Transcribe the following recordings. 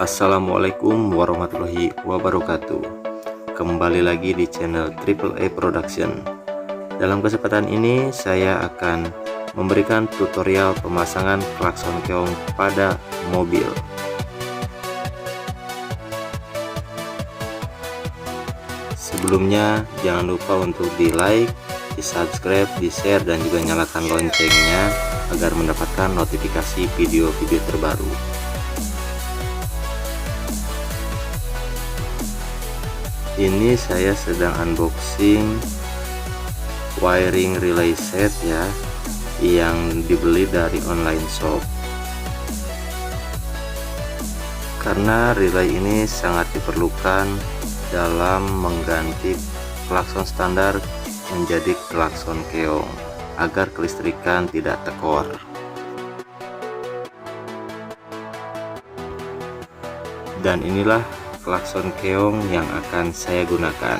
Assalamualaikum warahmatullahi wabarakatuh. Kembali lagi di channel Triple A Production. Dalam kesempatan ini saya akan memberikan tutorial pemasangan klakson keong pada mobil. Sebelumnya jangan lupa untuk di like, di subscribe, di share, dan juga nyalakan loncengnya agar mendapatkan notifikasi video-video terbaru. Ini saya sedang unboxing wiring relay set ya, yang dibeli dari online shop. Karena relay ini sangat diperlukan dalam mengganti klakson standar menjadi klakson keong agar kelistrikan tidak tekor. Dan inilah klakson keong yang akan saya gunakan.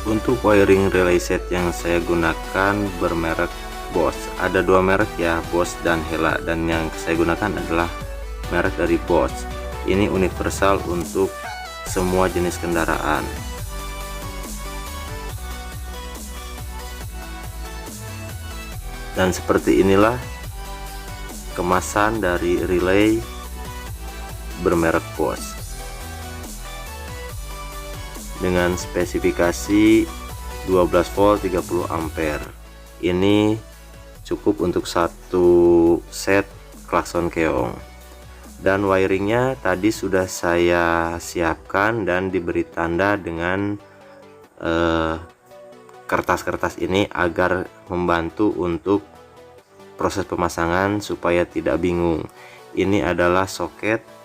Untuk wiring relay set yang saya gunakan bermerek Bosch. Ada dua merek ya, Bosch dan Hella, dan yang saya gunakan adalah merek dari Bosch. Ini universal untuk semua jenis kendaraan. Dan seperti inilah kemasan dari relay bermerek Bosch dengan spesifikasi 12 volt 30 ampere. Ini cukup untuk satu set klakson keong, dan wiringnya tadi sudah saya siapkan dan diberi tanda dengan kertas-kertas ini agar membantu untuk proses pemasangan supaya tidak bingung. Ini adalah soket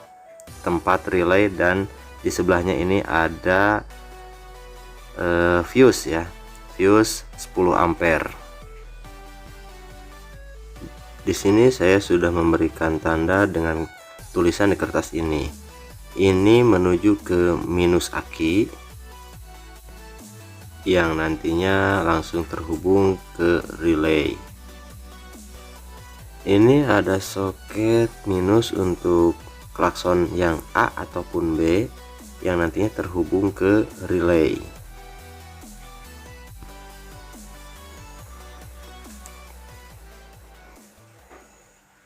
tempat relay, dan di sebelahnya ini ada fuse ya, fuse 10 ampere. Di sini saya sudah memberikan tanda dengan tulisan di kertas ini. Ini menuju ke minus aki yang nantinya langsung terhubung ke relay. Ini ada soket minus untuk klakson yang A ataupun B yang nantinya terhubung ke relay.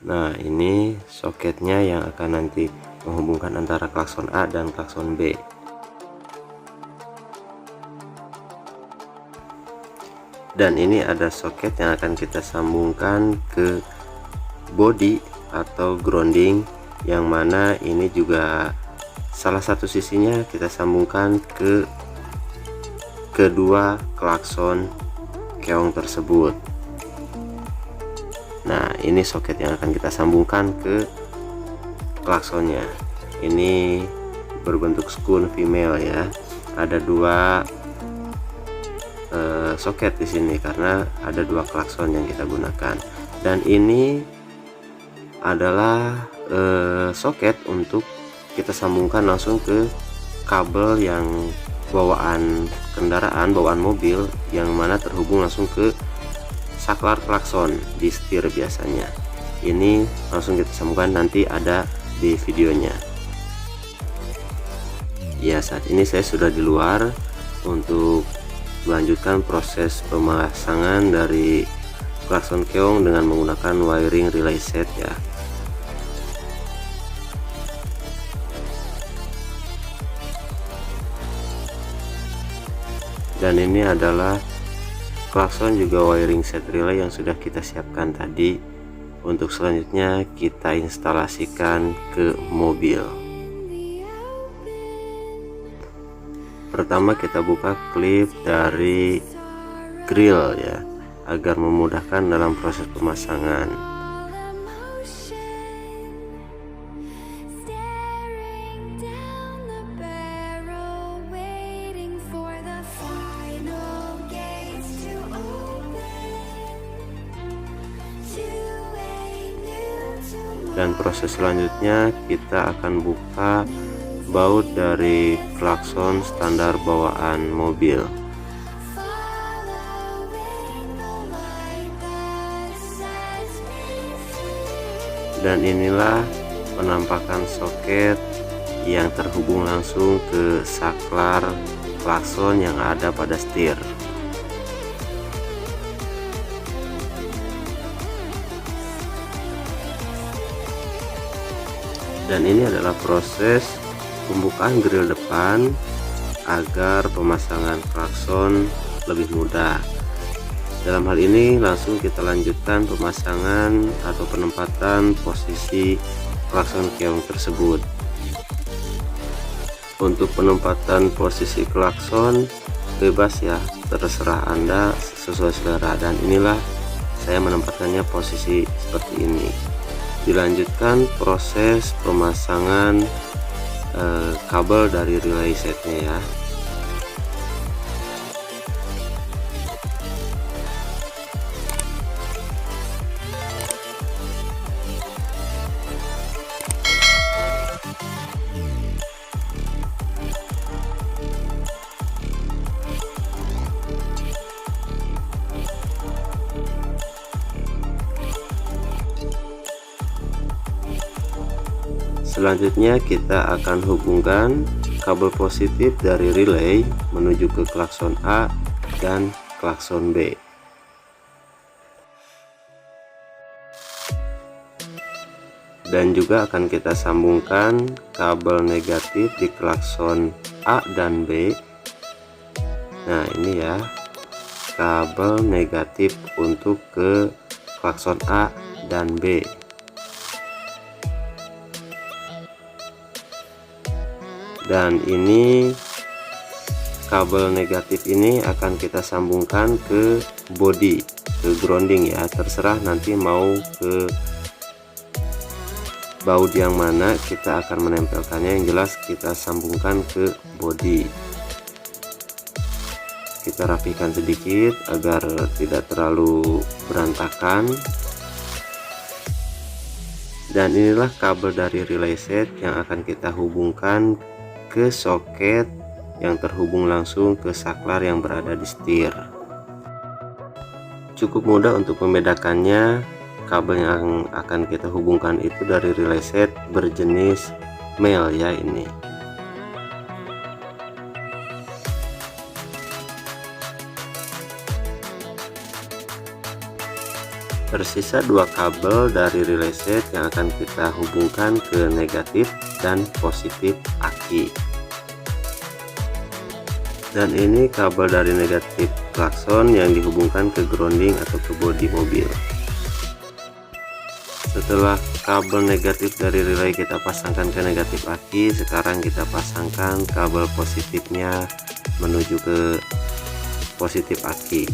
Nah, ini soketnya yang akan nanti menghubungkan antara klakson A dan klakson B. Dan ini ada soket yang akan kita sambungkan ke body atau grounding, yang mana ini juga salah satu sisinya kita sambungkan ke kedua klakson keong tersebut. Nah, ini soket yang akan kita sambungkan ke klaksonnya. Ini berbentuk skun female ya. Ada dua soket di sini karena ada dua klakson yang kita gunakan. Dan ini adalah soket untuk kita sambungkan langsung ke kabel yang bawaan kendaraan, bawaan mobil, yang mana terhubung langsung ke saklar klakson di setir biasanya. Ini langsung kita sambungkan, nanti ada di videonya ya. Saat ini saya sudah di luar untuk melanjutkan proses pemasangan dari klakson keong dengan menggunakan wiring relay set ya. Dan ini adalah klakson juga wiring set relay yang sudah kita siapkan tadi. Untuk selanjutnya kita instalasikan ke mobil. Pertama kita buka klip dari grill ya, agar memudahkan dalam proses pemasangan. Dan proses selanjutnya kita akan buka baut dari klakson standar bawaan mobil. Dan inilah penampakan soket yang terhubung langsung ke saklar klakson yang ada pada setir. Dan ini adalah proses pembukaan grill depan agar pemasangan klakson lebih mudah. Dalam hal ini langsung kita lanjutkan pemasangan atau penempatan posisi klakson keong tersebut. Untuk penempatan posisi klakson bebas ya, terserah Anda sesuai selera, dan inilah saya menempatkannya posisi seperti ini. Dilanjutkan proses pemasangan kabel dari relay setnya ya. Selanjutnya kita akan hubungkan kabel positif dari relay menuju ke klakson A dan klakson B. Dan juga akan kita sambungkan kabel negatif di klakson A dan B. Nah, ini ya kabel negatif untuk ke klakson A dan B. Dan ini kabel negatif ini akan kita sambungkan ke body, ke grounding ya, terserah nanti mau ke baut yang mana kita akan menempelkannya, yang jelas kita sambungkan ke body. Kita rapikan sedikit agar tidak terlalu berantakan. Dan inilah kabel dari relay set yang akan kita hubungkan ke soket yang terhubung langsung ke saklar yang berada di setir. Cukup mudah untuk membedakannya. Kabel yang akan kita hubungkan itu dari relay set berjenis male ya ini. Tersisa dua kabel dari relay set yang akan kita hubungkan ke negatif dan positif aki. Dan ini kabel dari negatif klakson yang dihubungkan ke grounding atau ke bodi mobil. Setelah kabel negatif dari relay kita pasangkan ke negatif aki, sekarang kita pasangkan kabel positifnya menuju ke positif aki.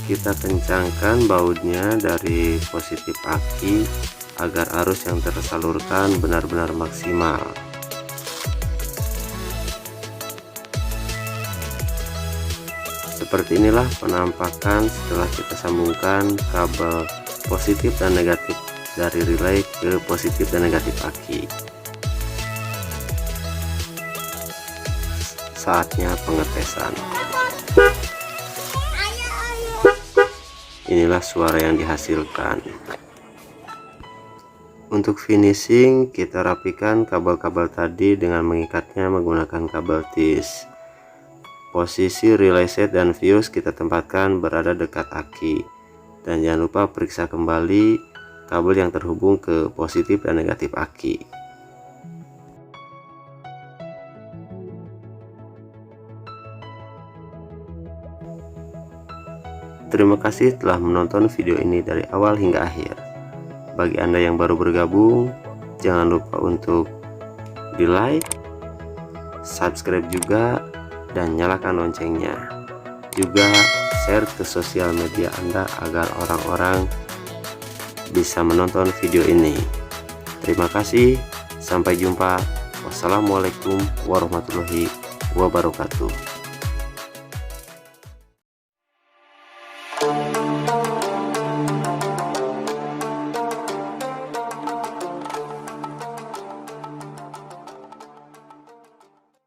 Kita kencangkan bautnya dari positif aki agar arus yang tersalurkan benar-benar maksimal. Seperti inilah penampakan setelah kita sambungkan kabel positif dan negatif dari relay ke positif dan negatif aki. Saatnya pengetesan. Inilah suara yang dihasilkan. Untuk finishing, kita rapikan kabel-kabel tadi dengan mengikatnya menggunakan kabel tis. Posisi relay set dan fuse kita tempatkan berada dekat aki. Dan jangan lupa periksa kembali kabel yang terhubung ke positif dan negatif aki. Terima kasih telah menonton video ini dari awal hingga akhir. Bagi Anda yang baru bergabung, jangan lupa untuk di like, subscribe juga, dan nyalakan loncengnya. Juga share ke sosial media Anda agar orang-orang bisa menonton video ini. Terima kasih, sampai jumpa. Wassalamualaikum warahmatullahi wabarakatuh.